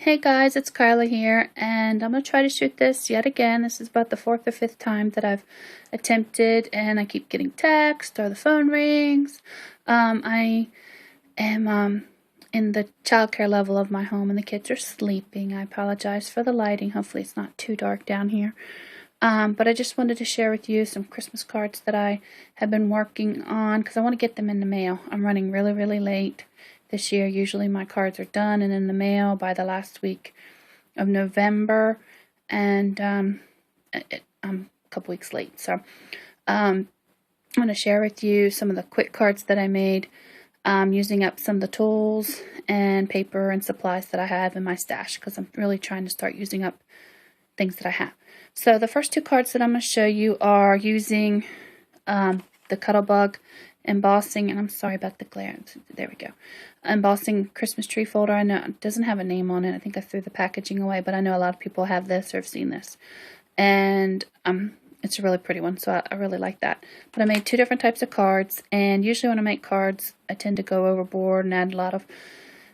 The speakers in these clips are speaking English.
Hey guys, it's Kyla here, and I'm going to try to shoot this yet again. This is about the 4th or 5th time that I've attempted, and I keep getting text or the phone rings. I am in the childcare level of my home, and the kids are sleeping. I apologize for the lighting. Hopefully it's not too dark down here. But I just wanted to share with you some Christmas cards that I have been working on because I want to get them in the mail. I'm running really late this year. Usually my cards are done and in the mail by the last week of November, and I'm a couple weeks late. So I'm going to share with you some of the quick cards that I made using up some of the tools and paper and supplies that I have in my stash, because I'm really trying to start using up things that I have. So the first two cards that I'm going to show you are using the Cuttlebug embossing, and I'm sorry about the glare. There we go. Embossing Christmas tree folder. I know it doesn't have a name on it. I think I threw the packaging away, but I know a lot of people have this or have seen this. And it's a really pretty one, so I really like that. But I made two different types of cards, and usually when I make cards, I tend to go overboard and add a lot of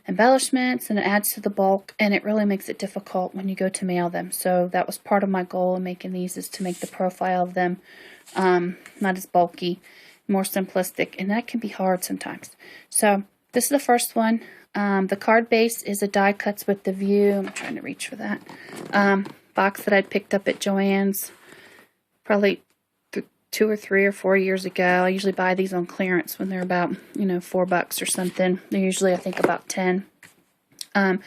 embellishments, and it adds to the bulk, and it really makes it difficult when you go to mail them. So that was part of my goal in making these, is to make the profile of them not as bulky, more simplistic, and that can be hard sometimes. So this is the first one. The card base is a die cuts with the view. I'm trying to reach for that. Box that I picked up at Joann's probably 2 or 3 or 4 years ago. I usually buy these on clearance when they're about, $4 or something. They're usually, I think, about 10. So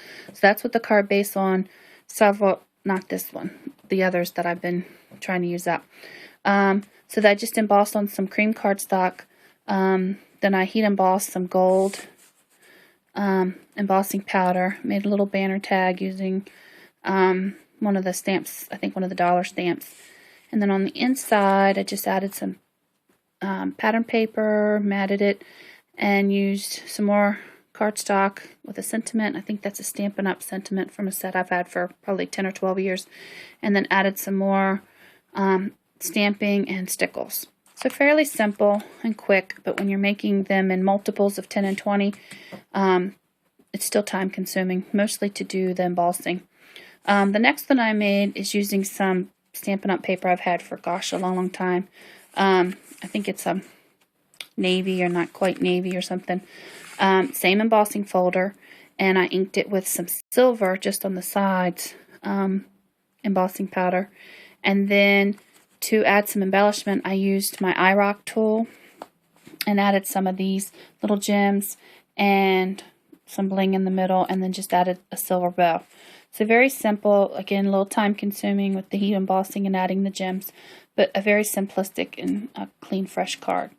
that's what the card base on. Several, not this one, the others that I've been trying to use up. So that I just embossed on some cream cardstock. Then I heat embossed some gold embossing powder. Made a little banner tag using one of the stamps, I think one of the dollar stamps. And then on the inside, I just added some pattern paper, matted it, and used some more cardstock with a sentiment. I think that's a Stampin' Up! Sentiment from a set I've had for probably 10 or 12 years. And then added some more stamping and stickles. So fairly simple and quick, but when you're making them in multiples of 10 and 20, it's still time consuming, mostly to do the embossing. The next one I made is using some Stampin' Up! Paper I've had for, gosh, a long time. I think it's a navy or not quite navy or something. Same embossing folder, and I inked it with some silver just on the sides, embossing powder. And then to add some embellishment, I used my iRock tool and added some of these little gems and some bling in the middle, and then just added a silver bow. So very simple, again, a little time consuming with the heat embossing and adding the gems, but a very simplistic and a clean, fresh card.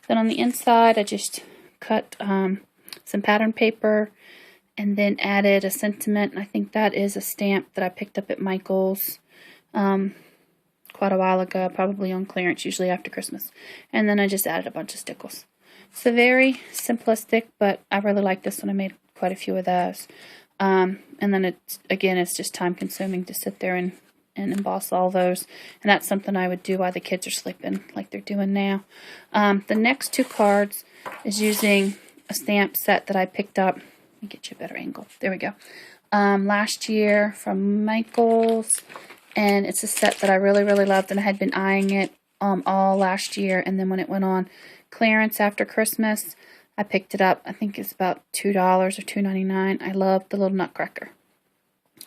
Then on the inside, I just cut some pattern paper and then added a sentiment. I think that is a stamp that I picked up at Michael's quite a while ago, probably on clearance, usually after Christmas. And then I just added a bunch of stickles. So very simplistic, but I really like this one. I made quite a few of those. And then it's just time consuming to sit there and emboss all those. And that's something I would do while the kids are sleeping, like they're doing now. The next two cards is using a stamp set that I picked up. Let me get you a better angle. There we go. Last year from Michael's. And it's a set that I really loved, and I had been eyeing it all last year. And then when it went on clearance after Christmas, I picked it up. I think it's about $2 or $2.99. I love the little Nutcracker.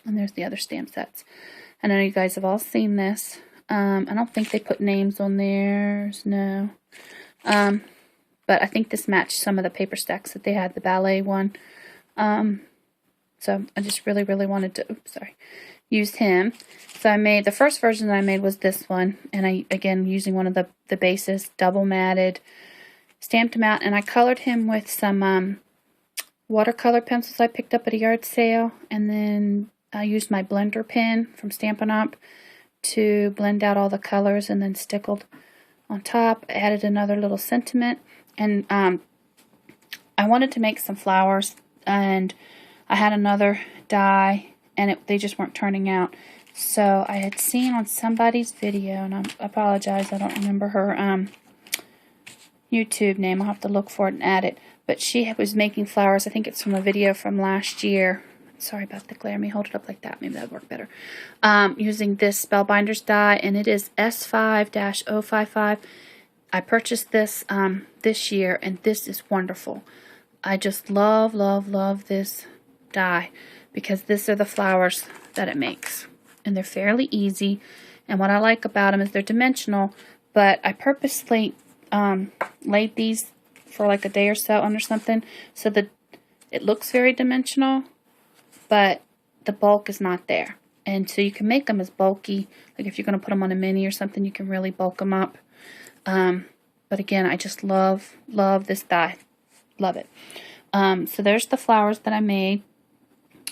And there's the other stamp sets. I know you guys have all seen this. I don't think they put names on theirs, no. But I think this matched some of the paper stacks that they had, the ballet one. So I just really wanted to, used him. So I made, the first version that I made was this one, and I, again, using one of the bases, double matted, stamped him out, and I colored him with some watercolor pencils I picked up at a yard sale, and then I used my blender pen from Stampin' Up! To blend out all the colors, and then stickled on top. I added another little sentiment, and I wanted to make some flowers, and I had another die, and they just weren't turning out. So I had seen on somebody's video, and I apologize, I don't remember her YouTube name. I'll have to look for it and add it. But she was making flowers. I think it's from a video from last year. sorry about the glare. Let me hold it up like that. Maybe that would work better. Using this Spellbinders die, and it is S5-055. I purchased this this year, and this is wonderful. I just love, love, love this die because these are the flowers that it makes. And they're fairly easy. And what I like about them is they're dimensional, but I purposely laid these for like a day or so under something so that it looks very dimensional, but the bulk is not there. And so you can make them as bulky. Like if you're going to put them on a mini or something, you can really bulk them up. But again, I just love this die. Love it. So there's the flowers that I made.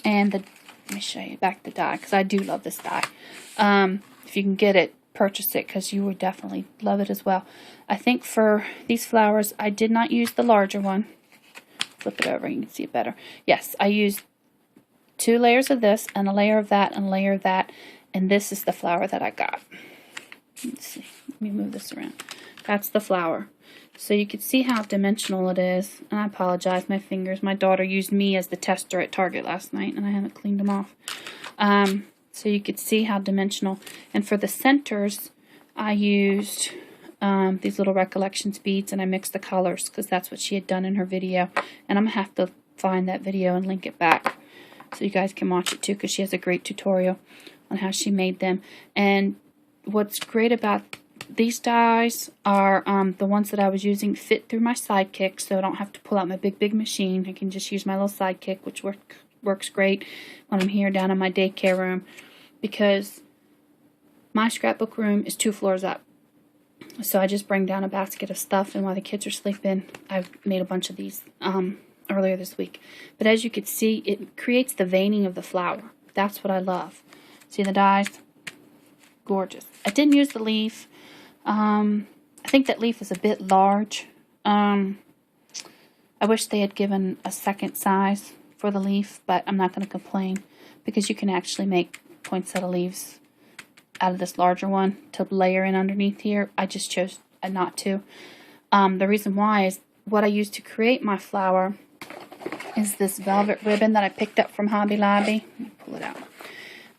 And let me show you back the die, because I do love this die. If you can get it, purchase it, because you would definitely love it as well. I think for these flowers, I did not use the larger one. Flip it over, you can see it better. Yes, I used 2 layers of this, and a layer of that, and a layer of that. And this is the flower that I got. Let's see. Let me move this around. That's the flower. So you can see how dimensional it is. And I apologize, my fingers. My daughter used me as the tester at Target last night, and I haven't cleaned them off. So you could see how dimensional. And for the centers, I used these little Recollections beads, and I mixed the colors because that's what she had done in her video. And I'm going to have to find that video and link it back so you guys can watch it too, because she has a great tutorial on how she made them. And what's great about these dies are the ones that I was using fit through my Sidekick, so I don't have to pull out my big machine. I can just use my little Sidekick, which works great when I'm here down in my daycare room, because my scrapbook room is 2 floors up. So I just bring down a basket of stuff, and while the kids are sleeping, I've made a bunch of these earlier this week. But as you can see, it creates the veining of the flower. That's what I love. See the dies? Gorgeous. I didn't use the leaf. I think that leaf is a bit large. I wish they had given a second size for the leaf, but I'm not going to complain because you can actually make poinsettia leaves out of this larger one to layer in underneath here. I just chose not to. The reason why is what I used to create my flower is this velvet ribbon that I picked up from Hobby Lobby. Let me pull it out.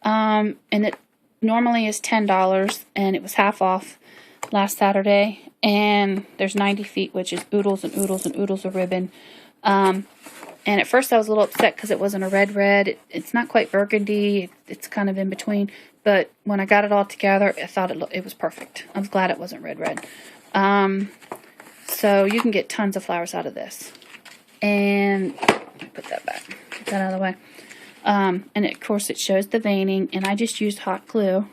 And it normally is $10, and it was half off last Saturday, and there's 90 feet, which is oodles and oodles and oodles of ribbon. And at first I was a little upset because it wasn't a red. It's not quite burgundy. It's kind of in between. But when I got it all together, I thought it was perfect. I was glad it wasn't red. So you can get tons of flowers out of this. And put that back. Get that out of the way. And of course it shows the veining, and I just used hot glue.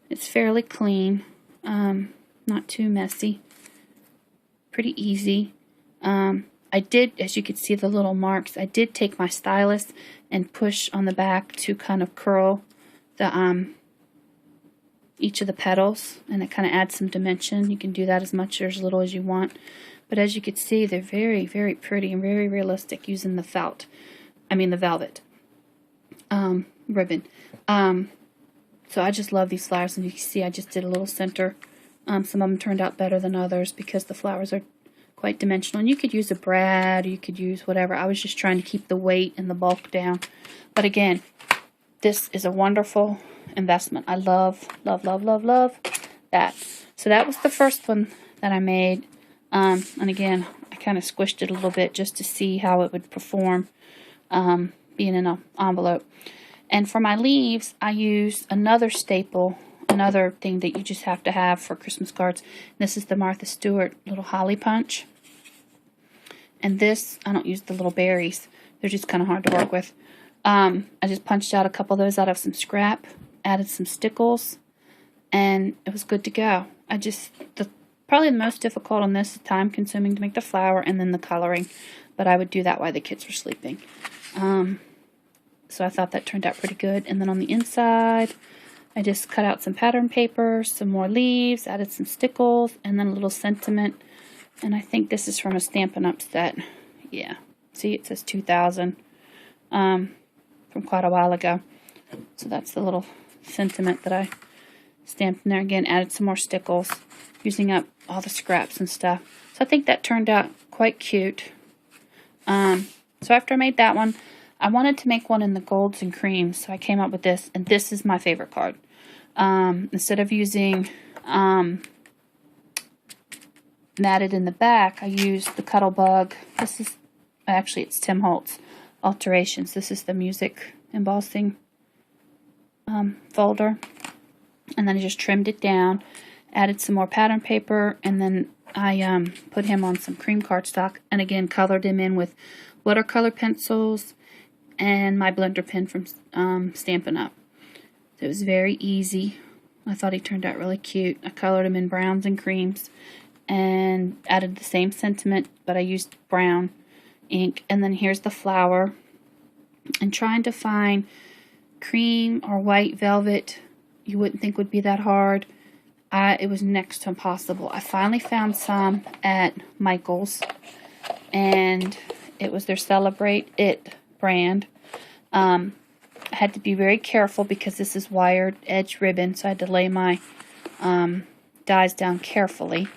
It's fairly clean. Not too messy. Pretty easy. I did, as you can see the little marks, I did take my stylus and push on the back to kind of curl the each of the petals, and it kind of adds some dimension. You can do that as much or as little as you want. But as you can see, they're very, very pretty and very realistic using the velvet ribbon. So I just love these flowers, and you can see I just did a little center. Some of them turned out better than others because the flowers are quite dimensional. And you could use a brad, or you could use whatever. I was just trying to keep the weight and the bulk down. But again, this is a wonderful investment. I love, love, love, love, love that. So that was the first one that I made. And again, I kind of squished it a little bit just to see how it would perform being in an envelope. And for my leaves, I used another staple, another thing that you just have to have for Christmas cards. This is the Martha Stewart little holly punch. And this, I don't use the little berries. They're just kind of hard to work with. I just punched out a couple of those out of some scrap, added some stickles, and it was good to go. Probably the most difficult on this is time consuming to make the flower and then the coloring. But I would do that while the kids were sleeping. So I thought that turned out pretty good. And then on the inside, I just cut out some pattern paper, some more leaves, added some stickles, and then a little sentiment. And I think this is from a Stampin' Up set. Yeah. See, it says 2000 from quite a while ago. So that's the little sentiment that I stamped in there. Again, added some more stickles, using up all the scraps and stuff. So I think that turned out quite cute. So after I made that one, I wanted to make one in the golds and creams, so I came up with this, and this is my favorite card. Instead of using matted in the back, I used the Cuttlebug. This is, actually it's Tim Holtz Alterations. This is the music embossing folder. And then I just trimmed it down, added some more pattern paper, and then I put him on some cream cardstock, and again colored him in with watercolor pencils and my blender pen from Stampin' Up. So it was very easy. I thought he turned out really cute. I colored him in browns and creams and added the same sentiment, but I used brown ink. And then here's the flower. And trying to find cream or white velvet, you wouldn't think would be that hard. It was next to impossible. I finally found some at Michael's, and it was their Celebrate It brand. I had to be very careful because this is wired edge ribbon, so I had to lay my dies down carefully.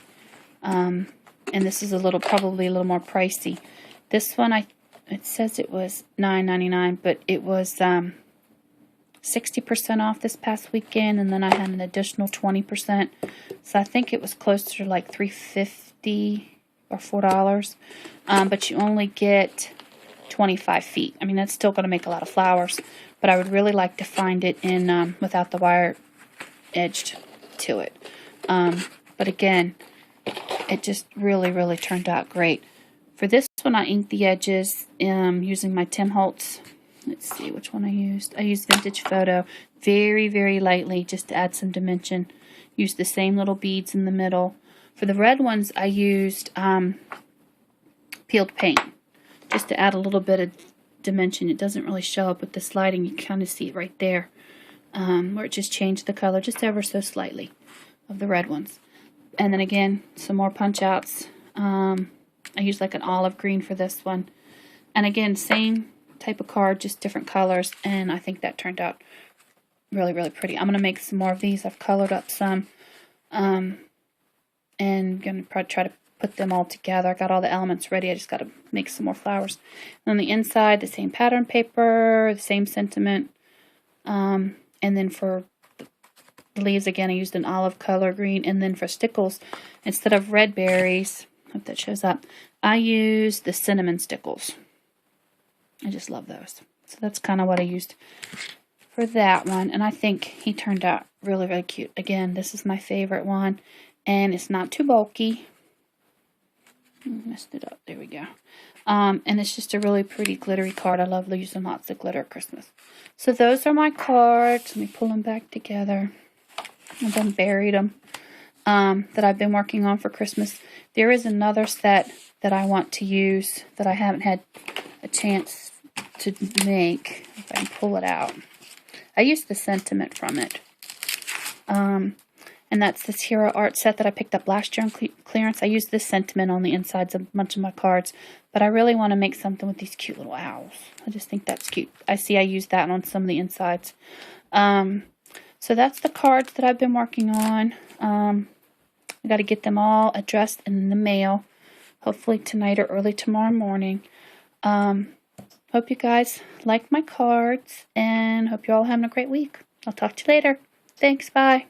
And this is probably a little more pricey. This one, it says it was $9.99, but it was 60% off this past weekend, and then I had an additional 20%. So I think it was closer to like $3.50 or $4. But you only get 25 feet. I mean, that's still going to make a lot of flowers, but I would really like to find it in without the wire edged to it. But again, it just really turned out great. For this one, I inked the edges using my Tim Holtz. Let's see which one I used. I used Vintage Photo very lightly just to add some dimension. Used the same little beads in the middle. For the red ones, I used peeled paint just to add a little bit of dimension. It doesn't really show up with this lighting. You kind of see it right there where it just changed the color just ever so slightly of the red ones. And then again, some more punch outs. I used like an olive green for this one. And again, same type of card, just different colors, and I think that turned out really pretty. I'm going to make some more of these. I've colored up some, and going to try to put them all together. I got all the elements ready. I just got to make some more flowers. And on the inside, the same pattern paper, the same sentiment, and then for the leaves, again, I used an olive color green, and then for stickles, instead of red berries, hope that shows up, I used the cinnamon stickles. I just love those. So that's kind of what I used for that one. And I think he turned out really cute. Again, this is my favorite one. And it's not too bulky. Messed it up. There we go. And it's just a really pretty glittery card. I love using lots of glitter at Christmas. So those are my cards. Let me pull them back together. I've unburied them that I've been working on for Christmas. There is another set that I want to use that I haven't had a chance to make. If I can pull it out. I used the sentiment from it. And that's this Hero Art set that I picked up last year on clearance. I used this sentiment on the insides of a bunch of my cards. But I really want to make something with these cute little owls. I just think that's cute. I see I used that on some of the insides. So that's the cards that I've been working on. I got to get them all addressed in the mail. Hopefully tonight or early tomorrow morning. Hope you guys like my cards, and hope you're all having a great week. I'll talk to you later. Thanks, bye.